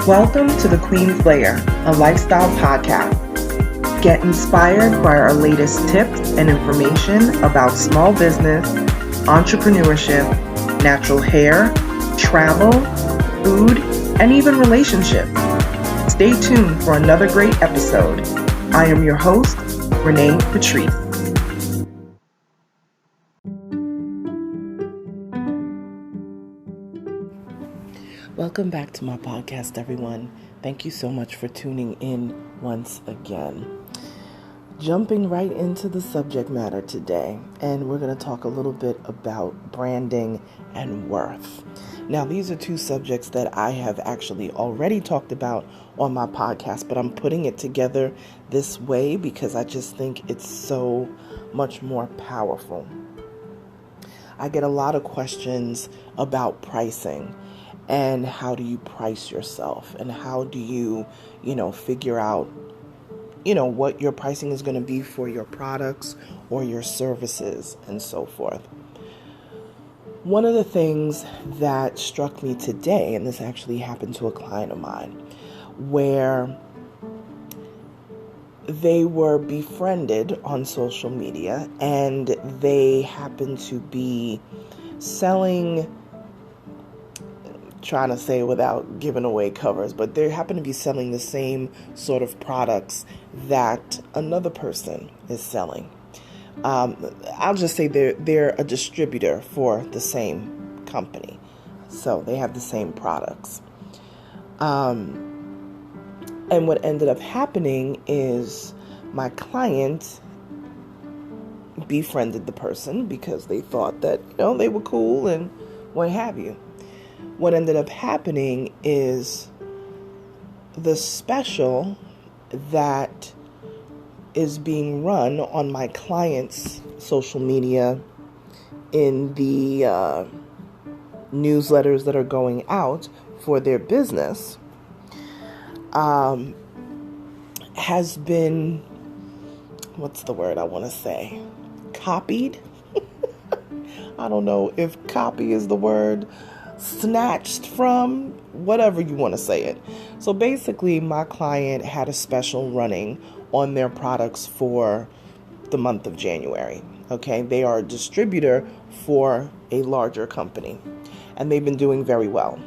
Welcome to the Queen's Lair, a lifestyle podcast. Get inspired by our latest tips and information about small business, entrepreneurship, natural hair, travel, food, and even relationships. Stay tuned for another great episode. I am your host, Renee Patrice. Welcome back to my podcast, everyone. Thank you so much for tuning in once again. Jumping right into the subject matter today, and we're going to talk a little bit about branding and worth. Now, these are two subjects that I have actually already talked about on my podcast, but I'm putting it together this way because I just think it's so much more powerful. I get a lot of questions about pricing. And how do you price yourself? And how do you, figure out, what your pricing is going to be for your products or your services and so forth. One of the things that struck me today, and this actually happened to a client of mine, where they were befriended on social media and they happened to be selling, trying to say without giving away covers, but they happen to be selling the same sort of products that another person is selling. I'll just say they're a distributor for the same company, so they have the same products. And what ended up happening is my client befriended the person because they thought that they were cool and what have you. What ended up happening is the special that is being run on my client's social media in the newsletters that are going out for their business has been, what's the word I want to say? Copied? I don't know if copy is the word. Snatched from, whatever you want to say it. So basically, my client had a special running on their products for the month of January. Okay, they are a distributor for a larger company, and they've been doing very well.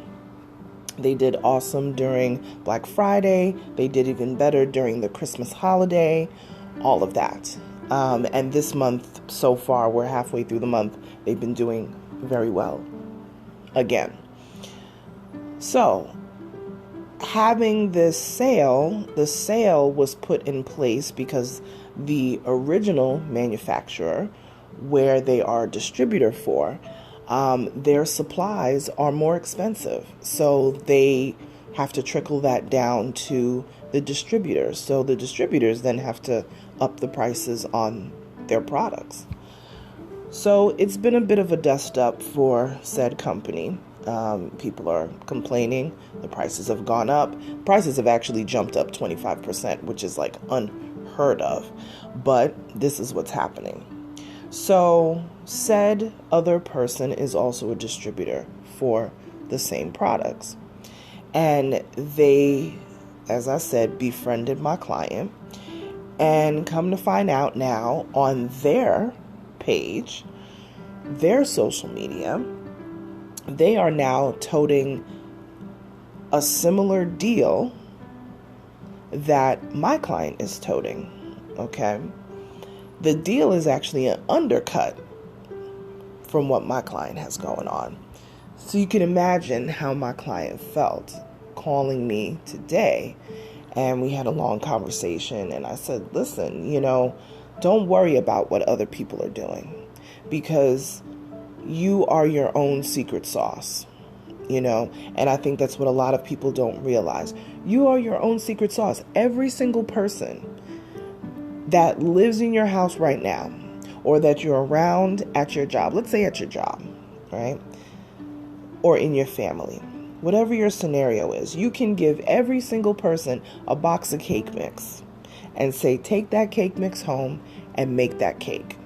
They did awesome during Black Friday. They did even better during the Christmas holiday, all of that. And this month, so far, we're halfway through the month, they've been doing very well. Again. So, having this sale, the sale was put in place because the original manufacturer, where they are a distributor for, their supplies are more expensive. So, they have to trickle that down to the distributors. So, the distributors then have to up the prices on their products. So it's been a bit of a dust up for said company. People are complaining. The prices have gone up. Prices have actually jumped up 25%, which is like unheard of. But this is what's happening. So said other person is also a distributor for the same products. And they, as I said, befriended my client. And come to find out now on their page, their social media, they are now toting a similar deal that my client is toting. Okay, the deal is actually an undercut from what my client has going on. So you can imagine how my client felt calling me today. And we had a long conversation, and I said, listen, don't worry about what other people are doing, because you are your own secret sauce, and I think that's what a lot of people don't realize. You are your own secret sauce. Every single person that lives in your house right now, or that you're around at your job, let's say at your job, right? Or in your family. Whatever your scenario is, you can give every single person a box of cake mix and say, take that cake mix home and make that cake.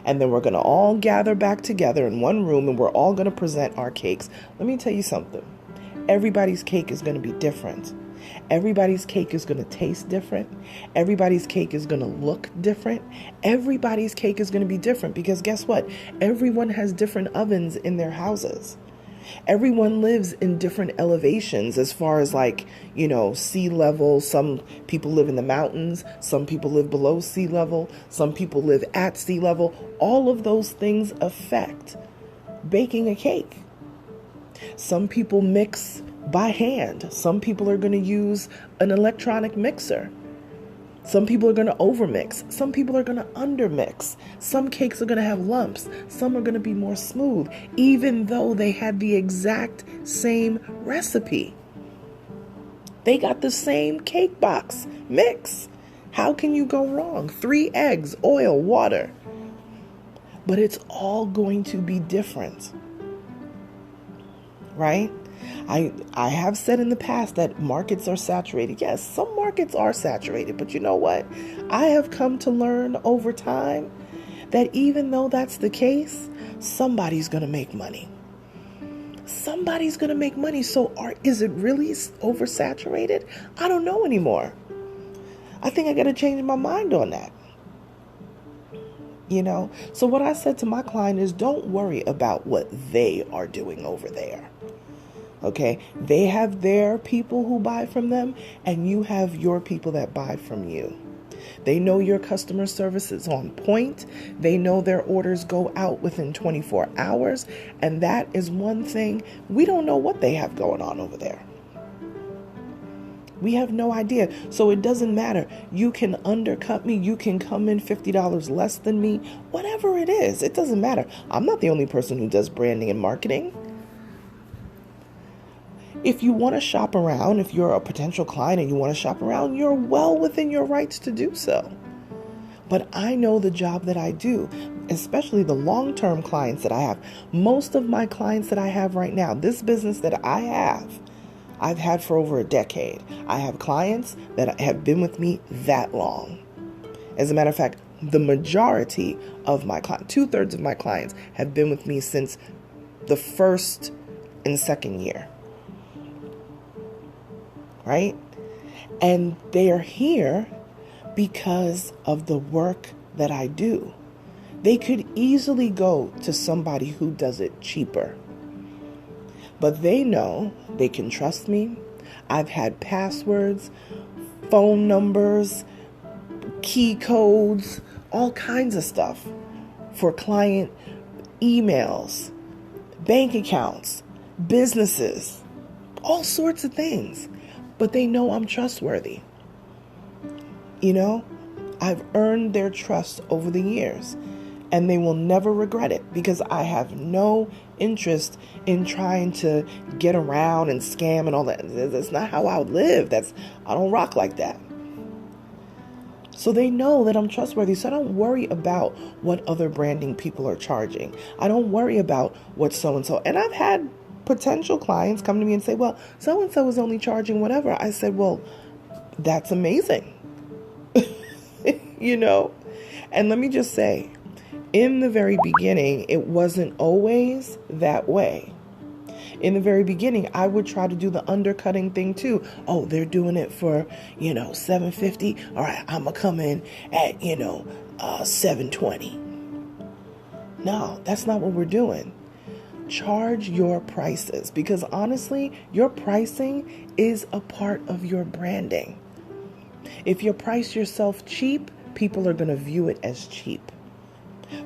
And then we're going to all gather back together in one room and we're all going to present our cakes. Let me tell you something. everybody's cake is going to be different. Everybody's cake is going to taste different. Everybody's cake is going to look different. Everybody's cake is going to be different because guess what? Everyone has different ovens in their houses. Everyone lives in different elevations as far as sea level. Some people live in the mountains. Some people live below sea level. Some people live at sea level. All of those things affect baking a cake. Some people mix by hand. Some people are going to use an electronic mixer. Some people are going to overmix. Some people are going to undermix. Some cakes are going to have lumps. Some are going to be more smooth, even though they had the exact same recipe. They got the same cake box mix. How can you go wrong? 3 eggs, oil, water. But it's all going to be different. Right? I have said in the past that markets are saturated. Yes, some markets are saturated, but you know what? I have come to learn over time that even though that's the case, somebody's going to make money. Somebody's going to make money. So is it really oversaturated? I don't know anymore. I think I got to change my mind on that. So what I said to my client is don't worry about what they are doing over there. Okay, they have their people who buy from them, and you have your people that buy from you. They know your customer service is on point. They know their orders go out within 24 hours. And that is one thing. We don't know what they have going on over there. We have no idea. So it doesn't matter. You can undercut me. You can come in $50 less than me. Whatever it is, it doesn't matter. I'm not the only person who does branding and marketing. If you want to shop around, if you're a potential client and you want to shop around, you're well within your rights to do so. But I know the job that I do, especially the long-term clients that I have. Most of my clients that I have right now, this business that I have, I've had for over a decade. I have clients that have been with me that long. As a matter of fact, the majority of my clients, 2/3 of my clients have been with me since the first and second year. Right? And they are here because of the work that I do. They could easily go to somebody who does it cheaper. But they know they can trust me. I've had passwords, phone numbers, key codes, all kinds of stuff for client emails, bank accounts, businesses, all sorts of things. But they know I'm trustworthy. I've earned their trust over the years, and they will never regret it because I have no interest in trying to get around and scam and all that. That's not how I live. I don't rock like that. So they know that I'm trustworthy. So I don't worry about what other branding people are charging. I don't worry about what so-and-so. And I've had potential clients come to me and say, well, so-and-so is only charging whatever. I said, well, that's amazing. And let me just say, in the very beginning, it wasn't always that way. In the very beginning, I would try to do the undercutting thing too. Oh, they're doing it for, $750. All right, I'm going to come in at, $720. No, that's not what we're doing. Charge your prices because honestly, your pricing is a part of your branding. If you price yourself cheap, people are going to view it as cheap.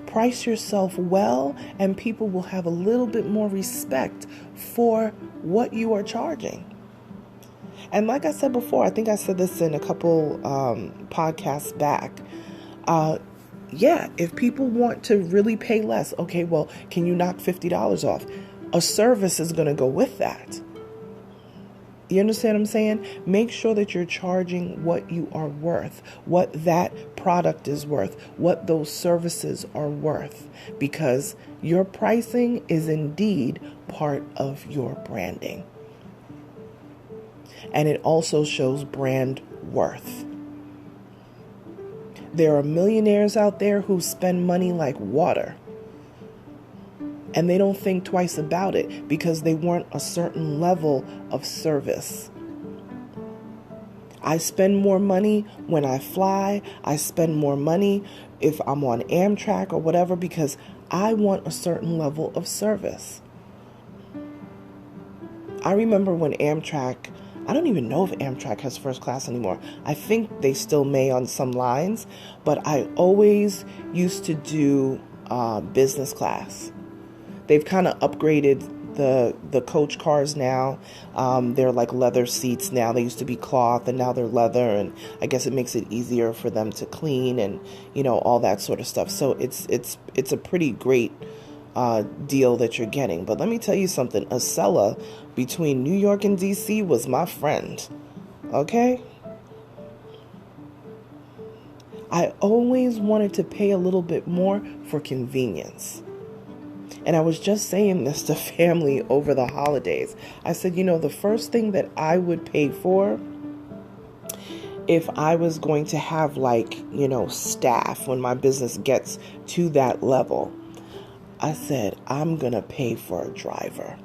Price yourself well and people will have a little bit more respect for what you are charging. And like I said before, I think I said this in a couple podcasts back. If people want to really pay less, okay, well, can you knock $50 off? A service is going to go with that. You understand what I'm saying? Make sure that you're charging what you are worth, what that product is worth, what those services are worth, because your pricing is indeed part of your branding. And it also shows brand worth. There are millionaires out there who spend money like water. And they don't think twice about it because they want a certain level of service. I spend more money when I fly. I spend more money if I'm on Amtrak or whatever because I want a certain level of service. I remember when Amtrak, I don't even know if Amtrak has first class anymore. I think they still may on some lines, but I always used to do business class. They've kind of upgraded the coach cars now. They're like leather seats now. They used to be cloth and now they're leather, and I guess it makes it easier for them to clean and all that sort of stuff. So it's a pretty great deal that you're getting. But let me tell you something. Acela between New York and DC was my friend. Okay? I always wanted to pay a little bit more for convenience. And I was just saying this to family over the holidays. I said, the first thing that I would pay for if I was going to have staff when my business gets to that level, I said, I'm going to pay for a driver.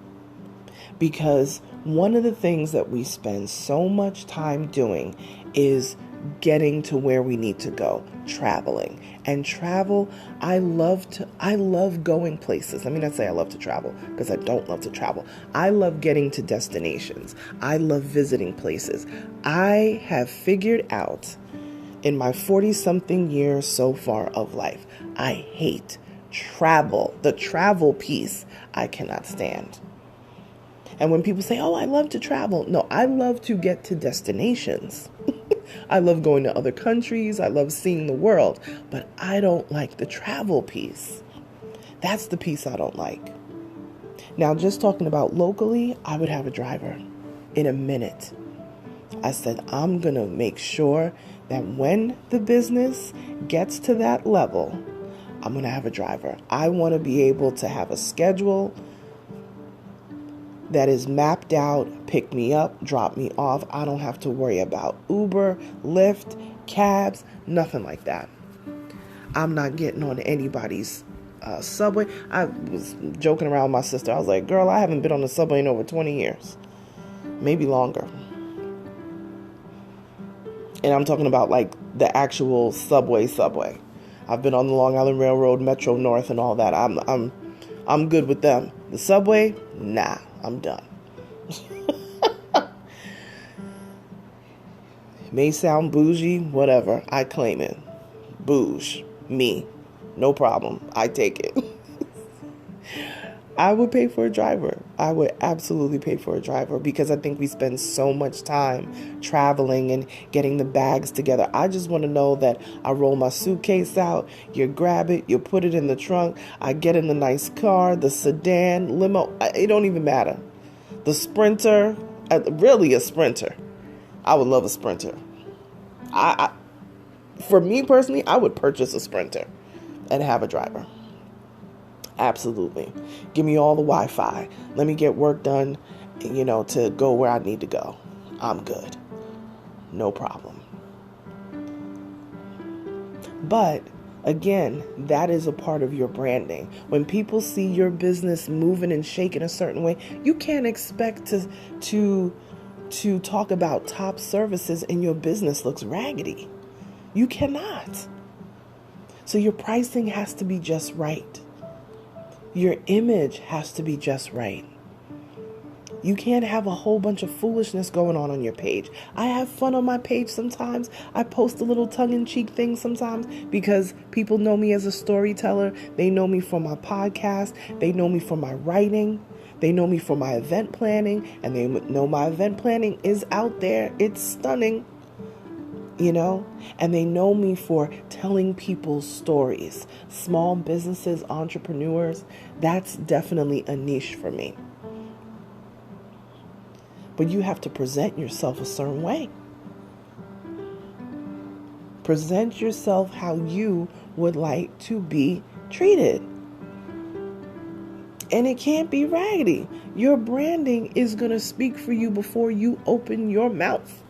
Because one of the things that we spend so much time doing is getting to where we need to go, traveling. And travel, I love going places. Let me not say I love to travel because I don't love to travel. I love getting to destinations. I love visiting places. I have figured out in my 40-something years so far of life, I hate travel. The travel piece, I cannot stand. And when people say, I love to travel. No, I love to get to destinations. I love going to other countries. I love seeing the world. But I don't like the travel piece. That's the piece I don't like. Now, just talking about locally, I would have a driver in a minute. I said, I'm going to make sure that when the business gets to that level, I'm going to have a driver. I want to be able to have a schedule that is mapped out, pick me up, drop me off. I don't have to worry about Uber, Lyft, cabs, nothing like that. I'm not getting on anybody's subway. I was joking around with my sister. I was like, girl, I haven't been on the subway in over 20 years. Maybe longer. And I'm talking about the actual subway. I've been on the Long Island Railroad, Metro North, and all that. I'm good with them. The subway, nah, I'm done. It may sound bougie, whatever. I claim it. Bouge, me, no problem. I take it. I would pay for a driver. I would absolutely pay for a driver because I think we spend so much time traveling and getting the bags together. I just want to know that I roll my suitcase out, you grab it, you put it in the trunk, I get in the nice car, the sedan, limo, it don't even matter. The Sprinter, really a Sprinter. I would love a Sprinter. For me personally, I would purchase a Sprinter and have a driver. Absolutely. Give me all the Wi-Fi. Let me get work done, to go where I need to go. I'm good. No problem. But again, that is a part of your branding. When people see your business moving and shaking a certain way, you can't expect to talk about top services and your business looks raggedy. You cannot. So your pricing has to be just right. Your image has to be just right. You can't have a whole bunch of foolishness going on your page. I have fun on my page sometimes. I post a little tongue-in-cheek thing sometimes because people know me as a storyteller. They know me for my podcast. They know me for my writing. They know me for my event planning. And they know my event planning is out there. It's stunning. And they know me for telling people stories. Small businesses, entrepreneurs, that's definitely a niche for me. But you have to present yourself a certain way. Present yourself how you would like to be treated. And it can't be raggedy. Your branding is going to speak for you before you open your mouth.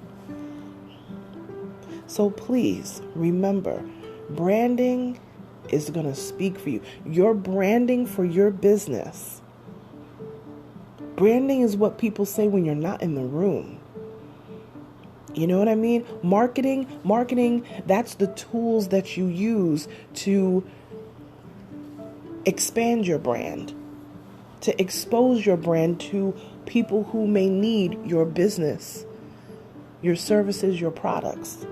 So please remember, branding is going to speak for you. Your branding for your business. Branding is what people say when you're not in the room. You know what I mean? Marketing, that's the tools that you use to expand your brand, to expose your brand to people who may need your business, your services, your products.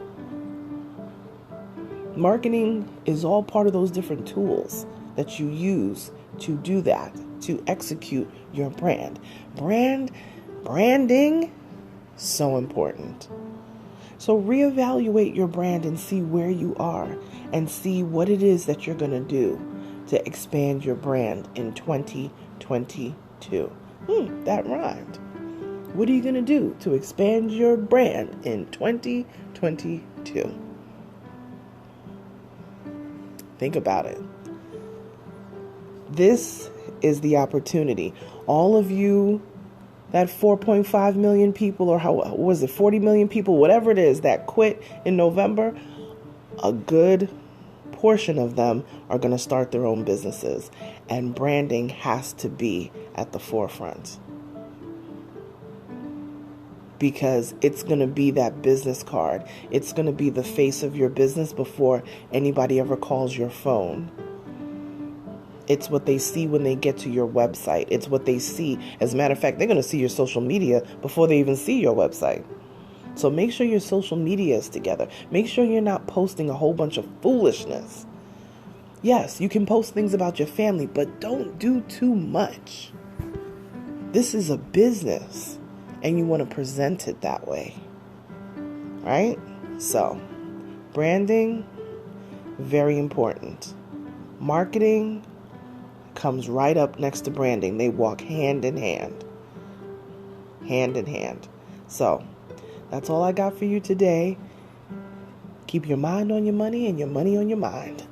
Marketing is all part of those different tools that you use to do that, to execute your brand. Branding, so important. So reevaluate your brand and see where you are and see what it is that you're going to do to expand your brand in 2022. That rhymed. What are you going to do to expand your brand in 2022? Think about it. This is the opportunity. All of you, that 4.5 million people, or how was it, 40 million people, whatever it is, that quit in November, a good portion of them are going to start their own businesses. And branding has to be at the forefront. Because it's going to be that business card. It's going to be the face of your business before anybody ever calls your phone. It's what they see when they get to your website. It's what they see. As a matter of fact, they're going to see your social media before they even see your website. So make sure your social media is together. Make sure you're not posting a whole bunch of foolishness. Yes, you can post things about your family, but don't do too much. This is a business, and you want to present it that way. Right? So, branding, very important. Marketing comes right up next to branding. They walk hand in hand. Hand in hand. So, that's all I got for you today. Keep your mind on your money and your money on your mind.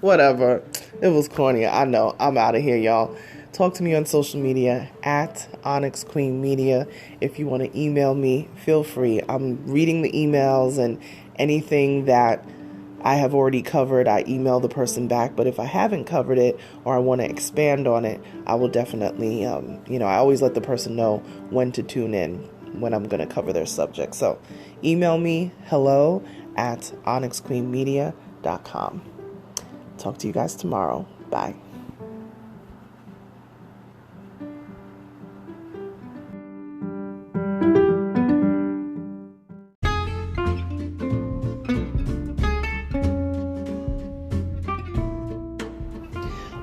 Whatever. It was corny. I know. I'm out of here, y'all. Talk to me on social media at Onyx Queen Media. If you want to email me, feel free. I'm reading the emails, and anything that I have already covered, I email the person back. But if I haven't covered it or I want to expand on it, I will definitely, I always let the person know when to tune in when I'm going to cover their subject. So email me, hello@onyxqueenmedia.com. Talk to you guys tomorrow. Bye.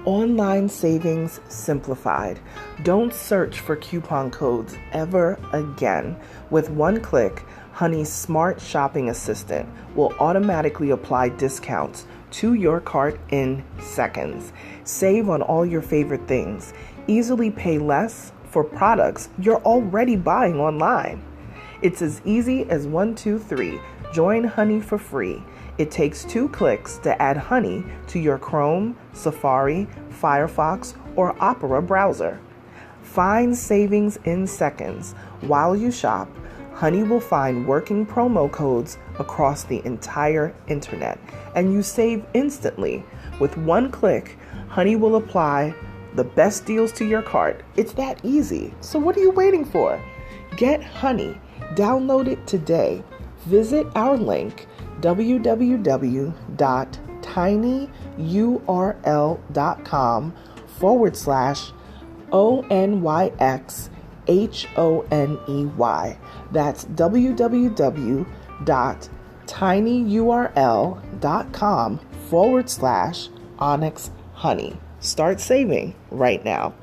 Online savings simplified. Don't search for coupon codes ever again. With one click, Honey's smart shopping assistant will automatically apply discounts to your cart in seconds. Save on all your favorite things. Easily pay less for products you're already buying online. It's as easy as 1, 2, 3. Join Honey for free. It takes 2 clicks to add Honey to your Chrome, Safari, Firefox, or Opera browser. Find savings in seconds. While you shop, Honey will find working promo codes across the entire internet, and you save instantly. With one click, Honey will apply the best deals to your cart. It's that easy. So what are you waiting for? Get Honey. Download it today. Visit our link, www.tinyurl.com/ONYXHONEY. That's www.tinyurl.com/Onyx Honey. Start saving right now.